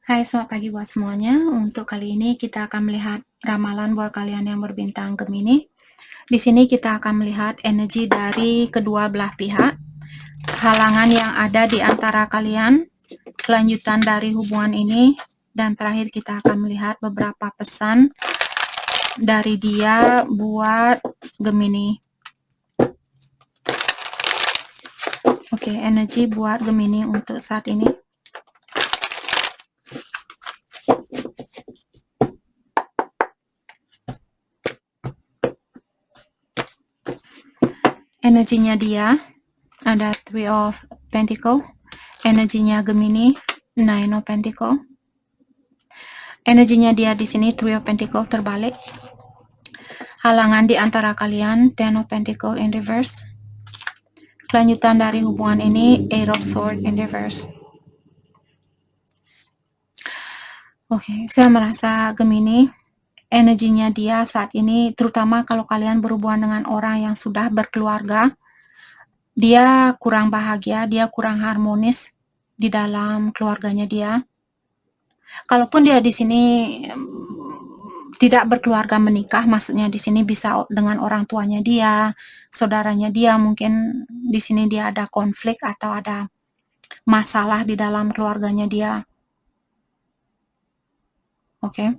Hai, selamat pagi buat semuanya. Untuk kali ini kita akan melihat ramalan buat kalian yang berbintang Gemini. Di sini kita akan melihat energi dari kedua belah pihak, halangan yang ada di antara kalian, kelanjutan dari hubungan ini, dan terakhir kita akan melihat beberapa pesan dari dia buat Gemini. Oke, energi buat Gemini untuk saat ini. Energinya dia ada Three of Pentacle, energinya Gemini Nine of Pentacle, energinya dia di sini Three of Pentacle terbalik, halangan di antara kalian Ten of Pentacle in reverse, kelanjutan dari hubungan ini Eight of Sword in reverse. Oke, saya merasa Gemini energinya dia saat ini, terutama kalau kalian berhubungan dengan orang yang sudah berkeluarga, dia kurang bahagia, dia kurang harmonis di dalam keluarganya dia. Kalaupun dia di sini tidak berkeluarga menikah, maksudnya di sini bisa dengan orang tuanya dia, saudaranya dia, mungkin di sini dia ada konflik atau ada masalah di dalam keluarganya dia. Oke.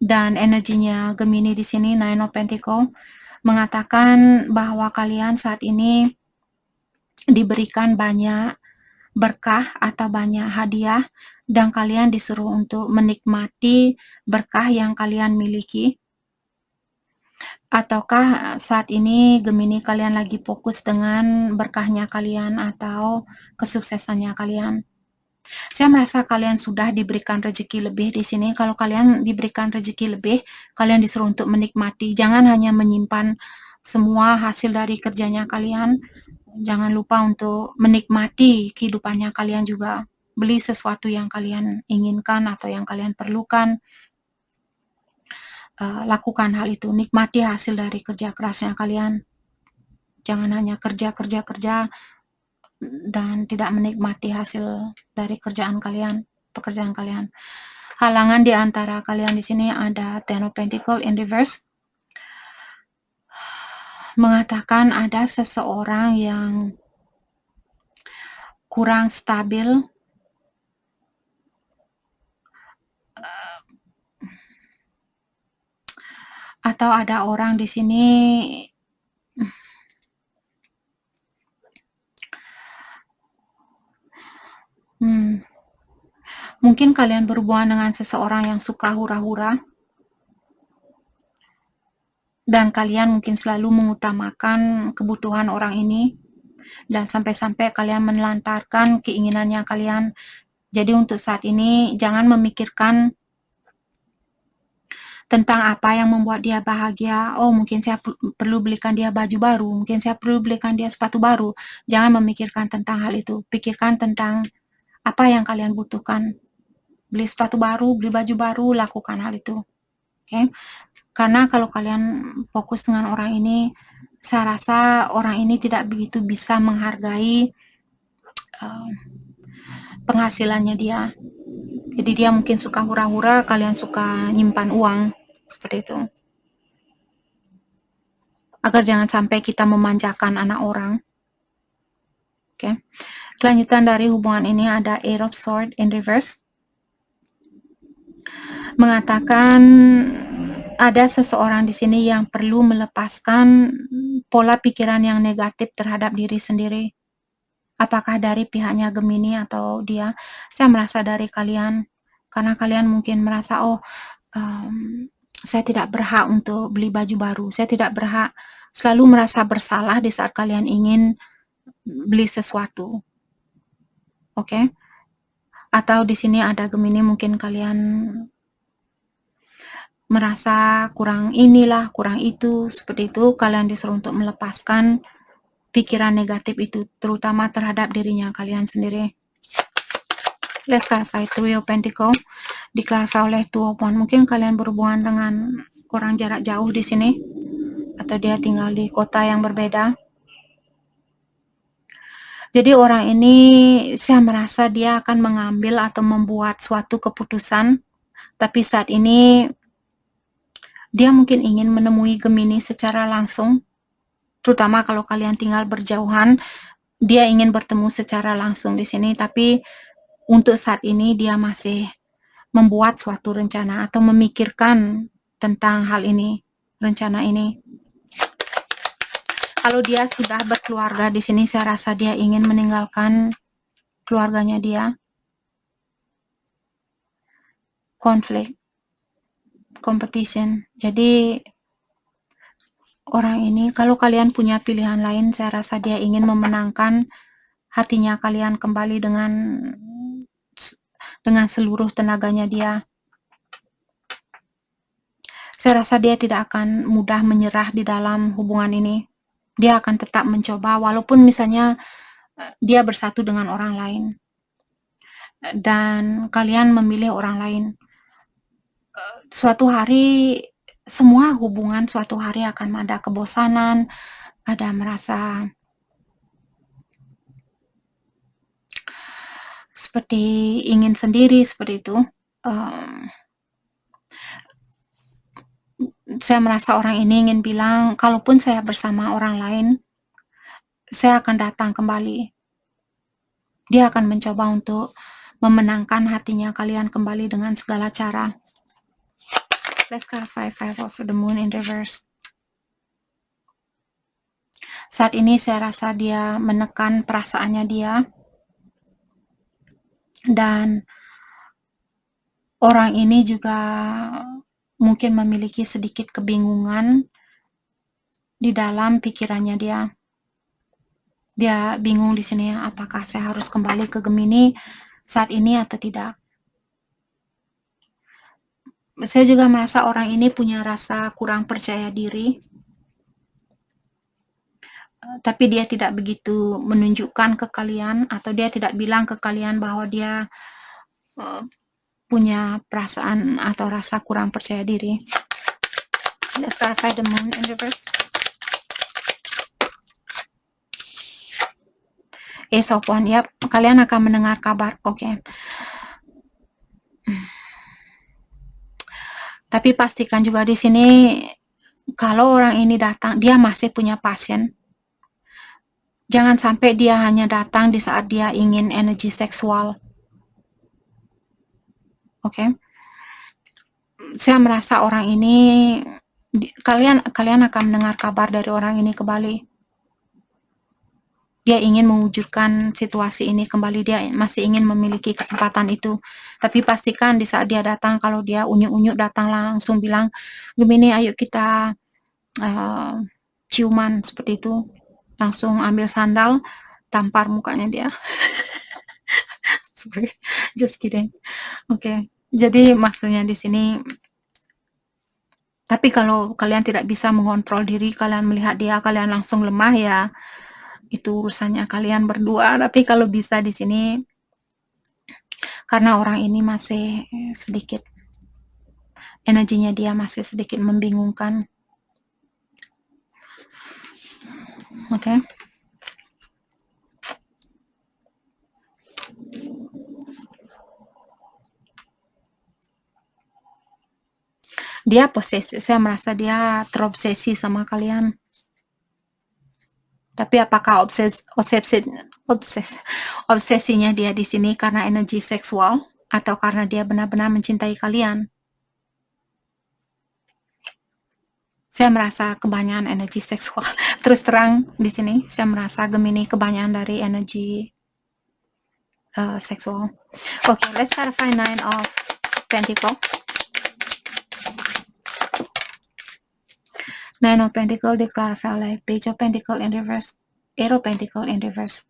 Dan energinya Gemini di sini Nine of Pentacle mengatakan bahwa kalian saat ini diberikan banyak berkah atau banyak hadiah dan kalian disuruh untuk menikmati berkah yang kalian miliki. Ataukah saat ini Gemini kalian lagi fokus dengan berkahnya kalian atau kesuksesannya kalian? Saya merasa kalian sudah diberikan rezeki lebih di sini. Kalau kalian diberikan rezeki lebih, kalian disuruh untuk menikmati. Jangan hanya menyimpan semua hasil dari kerjanya kalian. Jangan lupa untuk menikmati kehidupannya kalian juga. Beli sesuatu yang kalian inginkan atau yang kalian perlukan. Lakukan hal itu. Nikmati hasil dari kerja kerasnya kalian. Jangan hanya kerja dan tidak menikmati hasil dari pekerjaan kalian. Halangan di antara kalian di sini ada Ten of Pentacle in reverse. Mengatakan ada seseorang yang kurang stabil, atau ada orang di sini mungkin kalian berhubungan dengan seseorang yang suka hura-hura dan kalian mungkin selalu mengutamakan kebutuhan orang ini dan sampai-sampai kalian menelantarkan keinginannya kalian. Jadi untuk saat ini jangan memikirkan tentang apa yang membuat dia bahagia. Oh, mungkin saya perlu belikan dia baju baru, mungkin saya perlu belikan dia sepatu baru. Jangan memikirkan tentang hal itu. Pikirkan tentang apa yang kalian butuhkan. Beli sepatu baru, beli baju baru, lakukan hal itu. Oke? Karena kalau kalian fokus dengan orang ini, saya rasa orang ini tidak begitu bisa menghargai penghasilannya dia. Jadi dia mungkin suka hura-hura, kalian suka nyimpan uang. Seperti itu. Agar jangan sampai kita memanjakan anak orang. Oke. Kelanjutan dari hubungan ini ada Eight of Swords in reverse. Mengatakan ada seseorang di sini yang perlu melepaskan pola pikiran yang negatif terhadap diri sendiri. Apakah dari pihaknya Gemini atau dia? Saya merasa dari kalian. Karena kalian mungkin merasa, saya tidak berhak untuk beli baju baru. Saya tidak berhak, selalu merasa bersalah di saat kalian ingin beli sesuatu. Oke? Atau di sini ada Gemini, mungkin kalian merasa kurang inilah, kurang itu, seperti itu. Kalian disuruh untuk melepaskan pikiran negatif itu, terutama terhadap dirinya kalian sendiri. Let's clarify. Three of Pentacle diklarify oleh Two of Wands. Mungkin kalian berhubungan dengan orang jarak jauh di sini, atau dia tinggal di kota yang berbeda. Jadi orang ini saya merasa dia akan mengambil atau membuat suatu keputusan, tapi saat ini dia mungkin ingin menemui Gemini secara langsung, terutama kalau kalian tinggal berjauhan, dia ingin bertemu secara langsung di sini, tapi untuk saat ini dia masih membuat suatu rencana atau memikirkan tentang hal ini, rencana ini. Kalau dia sudah berkeluarga di sini, saya rasa dia ingin meninggalkan keluarganya dia. Konflik, competition. Jadi orang ini, kalau kalian punya pilihan lain, saya rasa dia ingin memenangkan hatinya kalian kembali dengan seluruh tenaganya dia. Saya rasa dia tidak akan mudah menyerah di dalam hubungan ini. Dia akan tetap mencoba walaupun misalnya dia bersatu dengan orang lain dan kalian memilih orang lain. Suatu hari semua hubungan suatu hari akan ada kebosanan, ada merasa seperti ingin sendiri seperti itu. Saya merasa orang ini ingin bilang, kalaupun saya bersama orang lain, saya akan datang kembali. Dia akan mencoba untuk memenangkan hatinya kalian kembali dengan segala cara. Let's clarify five also the moon in reverse. Saat ini saya rasa dia menekan perasaannya dia. Dan orang ini juga mungkin memiliki sedikit kebingungan di dalam pikirannya dia. Dia bingung di sini, apakah saya harus kembali ke Gemini saat ini atau tidak. Saya juga merasa orang ini punya rasa kurang percaya diri, tapi dia tidak begitu menunjukkan ke kalian atau dia tidak bilang ke kalian bahwa dia punya perasaan atau rasa kurang percaya diri. Let's clarify the moon in reverse. Ace of Wands, yap, kalian akan mendengar kabar. Oke. Tapi pastikan juga di sini kalau orang ini datang, dia masih punya pasien. Jangan sampai dia hanya datang di saat dia ingin energi seksual. Oke. Saya merasa orang ini kalian akan mendengar kabar dari orang ini kembali. Dia ingin mewujudkan situasi ini kembali, dia masih ingin memiliki kesempatan itu. Tapi pastikan di saat dia datang, kalau dia unyuk-unyuk datang langsung bilang, Gemini ayo kita ciuman seperti itu. Langsung ambil sandal, tampar mukanya dia. Sorry, just kidding. Oke. Jadi maksudnya di sini, tapi kalau kalian tidak bisa mengontrol diri, kalian melihat dia, kalian langsung lemah ya, itu urusannya kalian berdua. Tapi kalau bisa di sini, karena orang ini masih sedikit, energinya dia masih sedikit membingungkan. Oke. Dia posesif, saya merasa dia terobsesi sama kalian. Tapi apakah obsesinya dia di sini karena energi seksual atau karena dia benar-benar mencintai kalian? Saya merasa kebanyakan energi seksual. Terus terang di sini, saya merasa Gemini kebanyakan dari energi seksual. Okay, let's clarify Nine of Pentacles. Nine of Pentacles, they clarify life. Page of Pentacles in reverse. Eight of Pentacles in reverse.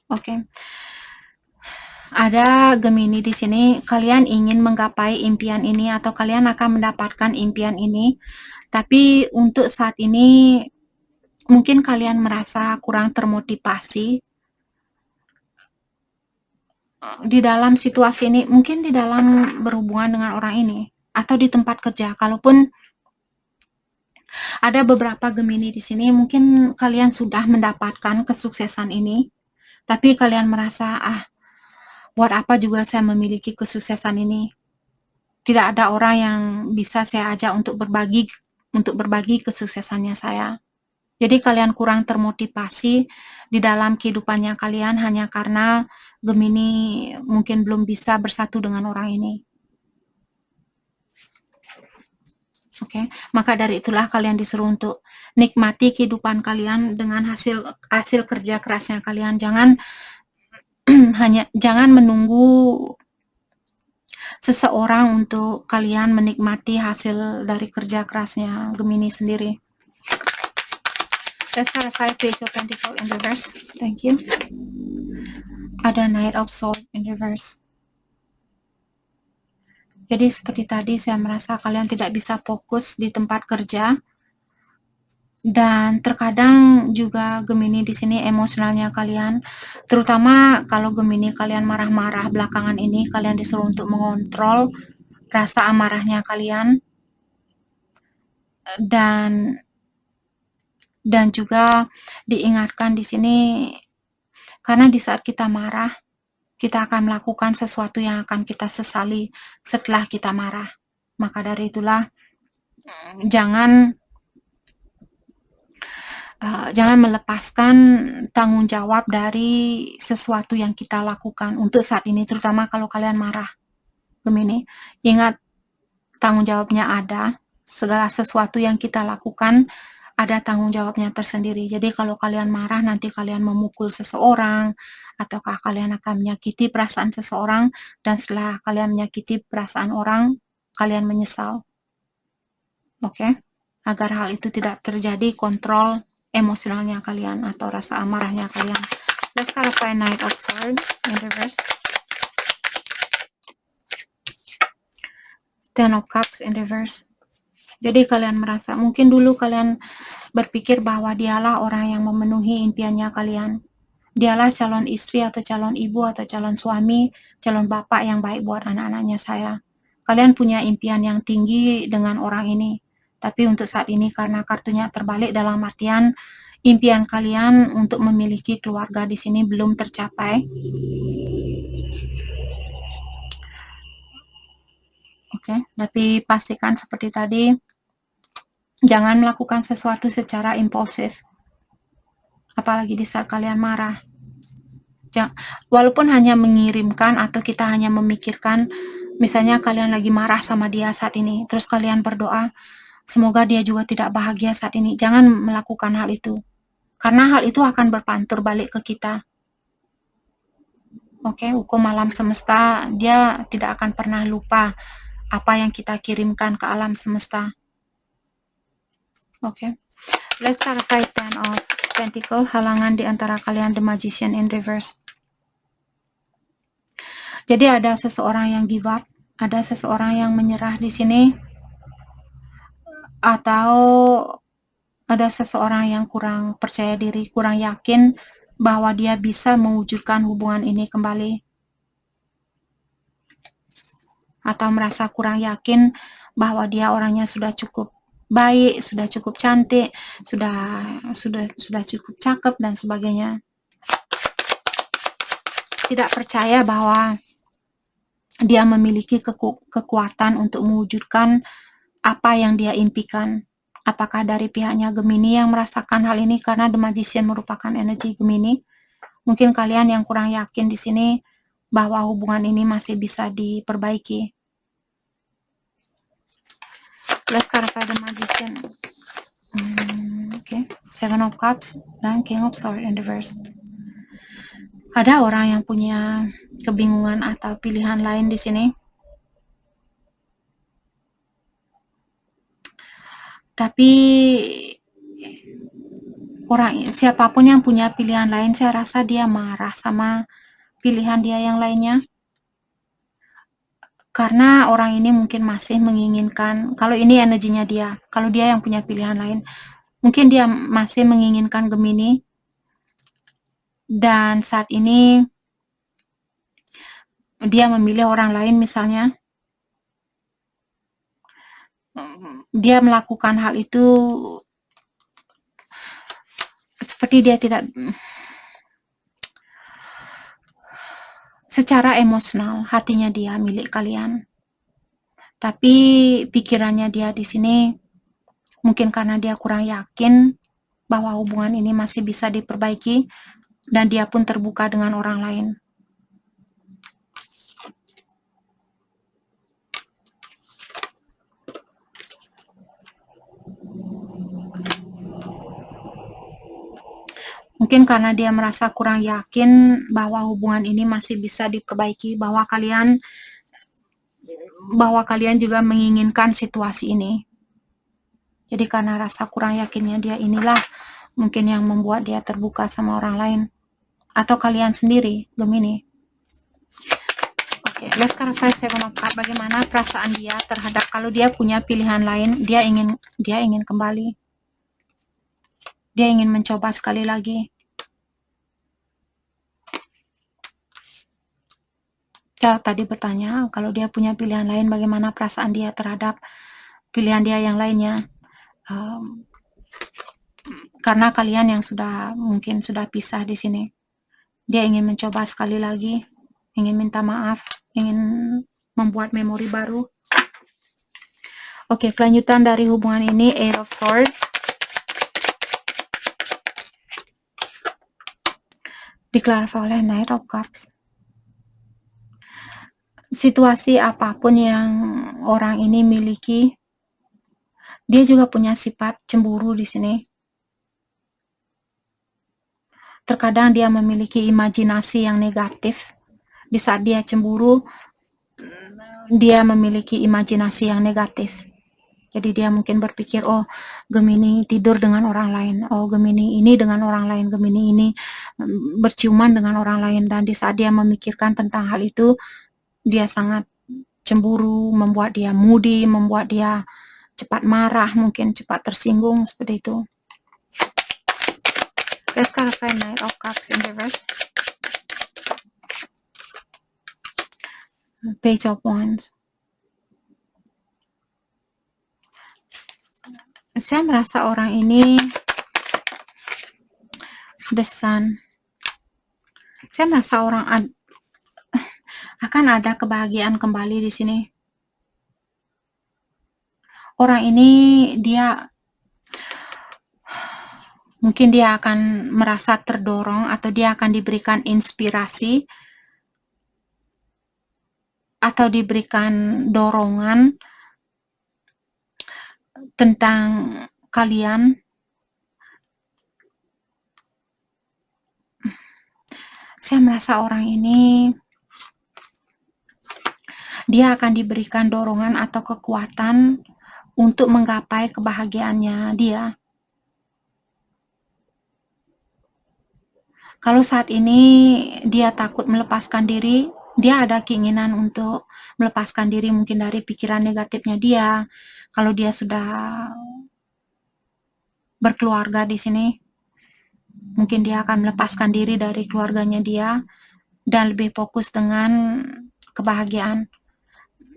Okay. Ada Gemini di sini, kalian ingin menggapai impian ini atau kalian akan mendapatkan impian ini. Tapi untuk saat ini mungkin kalian merasa kurang termotivasi di dalam situasi ini, mungkin di dalam berhubungan dengan orang ini atau di tempat kerja. Kalaupun Ada beberapa Gemini di sini, mungkin kalian sudah mendapatkan kesuksesan ini, tapi kalian merasa, "Ah, buat apa juga saya memiliki kesuksesan ini? Tidak ada orang yang bisa saya ajak untuk berbagi kesuksesannya saya." Jadi kalian kurang termotivasi di dalam kehidupannya kalian hanya karena Gemini mungkin belum bisa bersatu dengan orang ini. Oke, maka dari itulah kalian disuruh untuk nikmati kehidupan kalian dengan hasil hasil kerja kerasnya kalian. Jangan jangan menunggu seseorang untuk kalian menikmati hasil dari kerja kerasnya Gemini sendiri. Let's clarify Page of Pentacles in reverse. Thank you. Ada Knight of Swords in reverse. Jadi seperti tadi saya merasa kalian tidak bisa fokus di tempat kerja, dan terkadang juga Gemini di sini emosionalnya kalian, terutama kalau Gemini kalian marah-marah belakangan ini, kalian disuruh untuk mengontrol rasa amarahnya kalian, dan juga diingatkan di sini, karena di saat kita marah, kita akan melakukan sesuatu yang akan kita sesali setelah kita marah. Maka dari itulah, jangan melepaskan tanggung jawab dari sesuatu yang kita lakukan untuk saat ini, terutama kalau kalian marah, Gemini. Ingat, tanggung jawabnya ada. Segala sesuatu yang kita lakukan ada tanggung jawabnya tersendiri. Jadi kalau kalian marah, nanti kalian memukul seseorang, ataukah kalian akan menyakiti perasaan seseorang, dan setelah kalian menyakiti perasaan orang, kalian menyesal. Oke? Agar hal itu tidak terjadi, kontrol emosionalnya kalian atau rasa amarahnya kalian. Let's clarify Knight of Swords in reverse. Ten of Cups in reverse. Jadi kalian merasa, mungkin dulu kalian berpikir bahwa dialah orang yang memenuhi impiannya kalian. Dialah calon istri atau calon ibu atau calon suami, calon bapak yang baik buat anak-anaknya saya. Kalian punya impian yang tinggi dengan orang ini. Tapi untuk saat ini karena kartunya terbalik, dalam artian impian kalian untuk memiliki keluarga di sini belum tercapai. Oke, tapi pastikan seperti tadi, jangan melakukan sesuatu secara impulsif, apalagi di saat kalian marah. Walaupun hanya mengirimkan atau kita hanya memikirkan, misalnya kalian lagi marah sama dia saat ini, terus kalian berdoa, semoga dia juga tidak bahagia saat ini. Jangan melakukan hal itu, karena hal itu akan berpantur balik ke kita. Oke, hukum alam semesta, dia tidak akan pernah lupa apa yang kita kirimkan ke alam semesta. Oke, let's clarify Ten of Pentacles, halangan di antara kalian, The Magician in reverse. Jadi ada seseorang yang give up, ada seseorang yang menyerah di sini, atau ada seseorang yang kurang percaya diri, kurang yakin bahwa dia bisa mewujudkan hubungan ini kembali, atau merasa kurang yakin bahwa dia orangnya sudah cukup baik, sudah cukup cantik, sudah cukup cakep dan sebagainya. Tidak percaya bahwa dia memiliki kekuatan untuk mewujudkan apa yang dia impikan. Apakah dari pihaknya Gemini yang merasakan hal ini, karena The Magician merupakan energi Gemini? Mungkin kalian yang kurang yakin di sini bahwa hubungan ini masih bisa diperbaiki. Let's clarify The Magician. Okay. Seven of Cups dan King of Swords in reverse. Ada orang yang punya kebingungan atau pilihan lain di sini. Tapi siapapun yang punya pilihan lain, saya rasa dia marah sama pilihan dia yang lainnya. Karena orang ini mungkin masih menginginkan, kalau ini energinya dia, kalau dia yang punya pilihan lain, mungkin dia masih menginginkan Gemini, dan saat ini dia memilih orang lain. Misalnya dia melakukan hal itu seperti dia tidak secara emosional hatinya dia milik kalian. Tapi pikirannya dia di sini mungkin karena dia kurang yakin bahwa hubungan ini masih bisa diperbaiki dan dia pun terbuka dengan orang lain. Mungkin karena dia merasa kurang yakin bahwa hubungan ini masih bisa diperbaiki, bahwa kalian juga menginginkan situasi ini. Jadi karena rasa kurang yakinnya dia inilah mungkin yang membuat dia terbuka sama orang lain. Atau kalian sendiri, Gemini. Oke, let's clarify Seven of Cups. Bagaimana perasaan dia terhadap kalau dia punya pilihan lain, dia ingin kembali. Dia ingin mencoba sekali lagi. Jawab tadi bertanya, kalau dia punya pilihan lain, bagaimana perasaan dia terhadap pilihan dia yang lainnya? Karena kalian yang mungkin sudah pisah di sini. Dia ingin mencoba sekali lagi, ingin minta maaf, ingin membuat memori baru. Oke, kelanjutan dari hubungan ini, Eight of Swords. Diklarasi oleh Knight of Cups. Situasi apapun yang orang ini miliki, dia juga punya sifat cemburu di sini. Terkadang dia memiliki imajinasi yang negatif. Di saat dia cemburu, dia memiliki imajinasi yang negatif. Jadi dia mungkin berpikir, oh Gemini tidur dengan orang lain, oh Gemini ini dengan orang lain, Gemini ini berciuman dengan orang lain. Dan di saat dia memikirkan tentang hal itu, dia sangat cemburu, membuat dia moody, membuat dia cepat marah, mungkin cepat tersinggung, seperti itu. Let's clarify Knight of Cups in reverse. Page of Wands. Saya merasa orang ini The Sun. Saya merasa orang akan ada kebahagiaan kembali di sini. Orang ini mungkin dia akan merasa terdorong atau dia akan diberikan inspirasi atau diberikan dorongan tentang kalian. Saya merasa orang ini dia akan diberikan dorongan atau kekuatan untuk menggapai kebahagiaannya dia. Kalau saat ini dia takut melepaskan diri, dia ada keinginan untuk melepaskan diri mungkin dari pikiran negatifnya dia. Kalau dia sudah berkeluarga di sini, mungkin dia akan melepaskan diri dari keluarganya dia dan lebih fokus dengan kebahagiaan.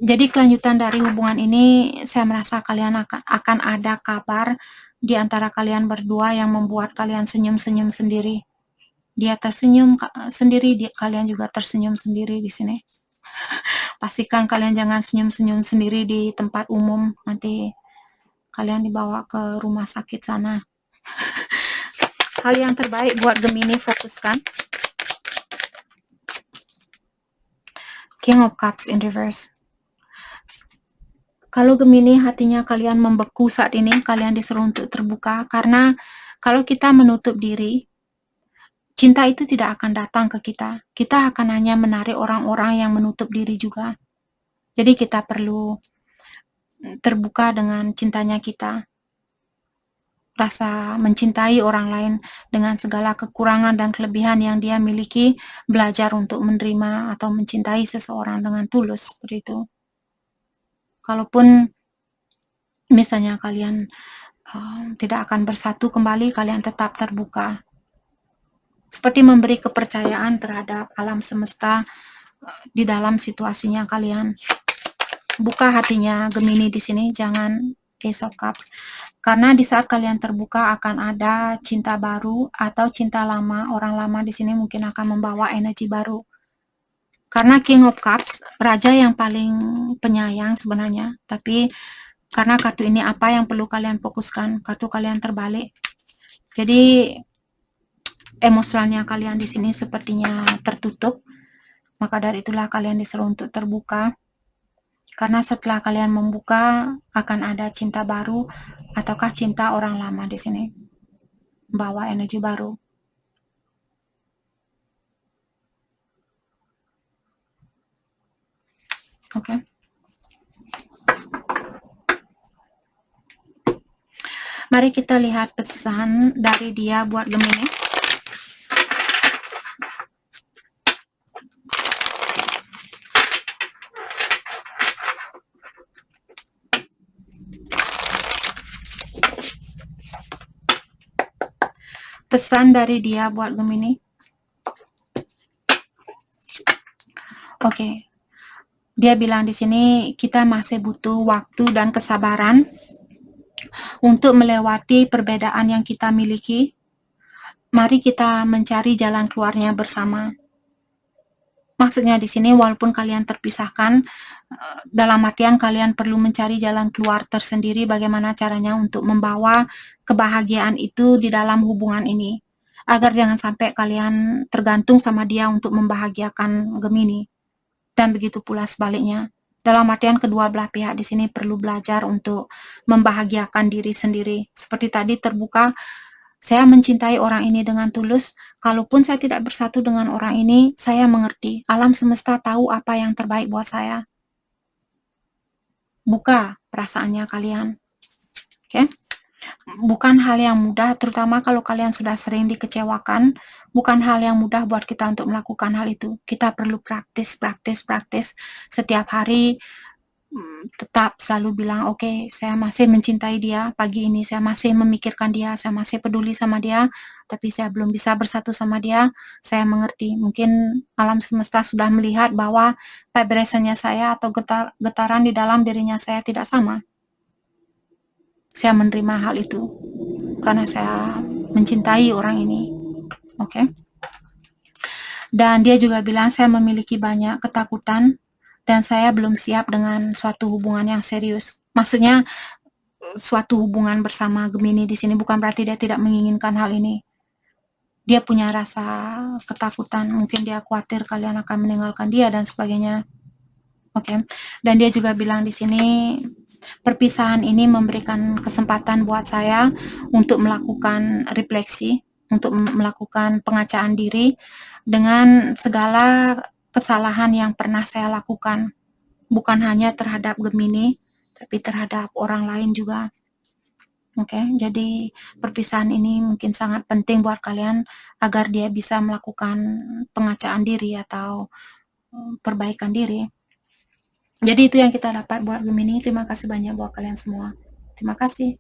Jadi kelanjutan dari hubungan ini, saya merasa kalian akan ada kabar di antara kalian berdua yang membuat kalian senyum-senyum sendiri. Dia tersenyum sendiri, kalian juga tersenyum sendiri di sini. Pastikan kalian jangan senyum-senyum sendiri di tempat umum, nanti kalian dibawa ke rumah sakit sana. Hal yang terbaik buat Gemini, fokuskan. King of Cups in reverse. Kalau Gemini hatinya kalian membeku saat ini, kalian disuruh untuk terbuka, karena kalau kita menutup diri, cinta itu tidak akan datang ke kita. Kita akan hanya menarik orang-orang yang menutup diri juga. Jadi kita perlu terbuka dengan cintanya kita. Rasa mencintai orang lain dengan segala kekurangan dan kelebihan yang dia miliki, belajar untuk menerima atau mencintai seseorang dengan tulus, seperti itu. Kalaupun misalnya kalian tidak akan bersatu kembali, kalian tetap terbuka. Seperti memberi kepercayaan terhadap alam semesta di dalam situasinya kalian. Buka hatinya Gemini di sini, jangan Ace of Cups. Karena di saat kalian terbuka akan ada cinta baru atau cinta lama. Orang lama di sini mungkin akan membawa energi baru. Karena King of Cups, raja yang paling penyayang sebenarnya. Tapi karena kartu ini apa yang perlu kalian fokuskan, kartu kalian terbalik. Jadi emosionalnya kalian di sini sepertinya tertutup. Maka dari itulah kalian disuruh untuk terbuka. Karena setelah kalian membuka akan ada cinta baru ataukah cinta orang lama di sini. Bawa energi baru. Oke. Mari kita lihat pesan dari dia buat Gemini. Pesan dari dia buat Gemini. Oke. Dia bilang di sini kita masih butuh waktu dan kesabaran untuk melewati perbedaan yang kita miliki. Mari kita mencari jalan keluarnya bersama. Maksudnya di sini walaupun kalian terpisahkan, dalam artian kalian perlu mencari jalan keluar tersendiri bagaimana caranya untuk membawa kebahagiaan itu di dalam hubungan ini. Agar jangan sampai kalian tergantung sama dia untuk membahagiakan Gemini. Dan begitu pula sebaliknya. Dalam artian kedua belah pihak di sini perlu belajar untuk membahagiakan diri sendiri. Seperti tadi terbuka, saya mencintai orang ini dengan tulus. Kalaupun saya tidak bersatu dengan orang ini, saya mengerti. Alam semesta tahu apa yang terbaik buat saya. Buka perasaannya kalian. Oke? Bukan hal yang mudah, terutama kalau kalian sudah sering dikecewakan. Bukan hal yang mudah buat kita untuk melakukan hal itu. Kita perlu praktis setiap hari. Tetap selalu bilang, oke, saya masih mencintai dia pagi ini, saya masih memikirkan dia, saya masih peduli sama dia, tapi saya belum bisa bersatu sama dia. Saya mengerti, mungkin alam semesta sudah melihat bahwa vibration-nya saya atau getaran di dalam dirinya saya tidak sama. Saya menerima hal itu karena saya mencintai orang ini. Oke. Dan dia juga bilang saya memiliki banyak ketakutan dan saya belum siap dengan suatu hubungan yang serius. Maksudnya suatu hubungan bersama Gemini di sini bukan berarti dia tidak menginginkan hal ini. Dia punya rasa ketakutan, mungkin dia khawatir kalian akan meninggalkan dia dan sebagainya. Oke. Dan dia juga bilang di sini perpisahan ini memberikan kesempatan buat saya untuk melakukan refleksi, untuk melakukan pengacaan diri dengan segala kesalahan yang pernah saya lakukan. Bukan hanya terhadap Gemini, tapi terhadap orang lain juga. Oke, jadi perpisahan ini mungkin sangat penting buat kalian agar dia bisa melakukan pengacaan diri atau perbaikan diri. Jadi itu yang kita dapat buat Gemini. Terima kasih banyak buat kalian semua. Terima kasih.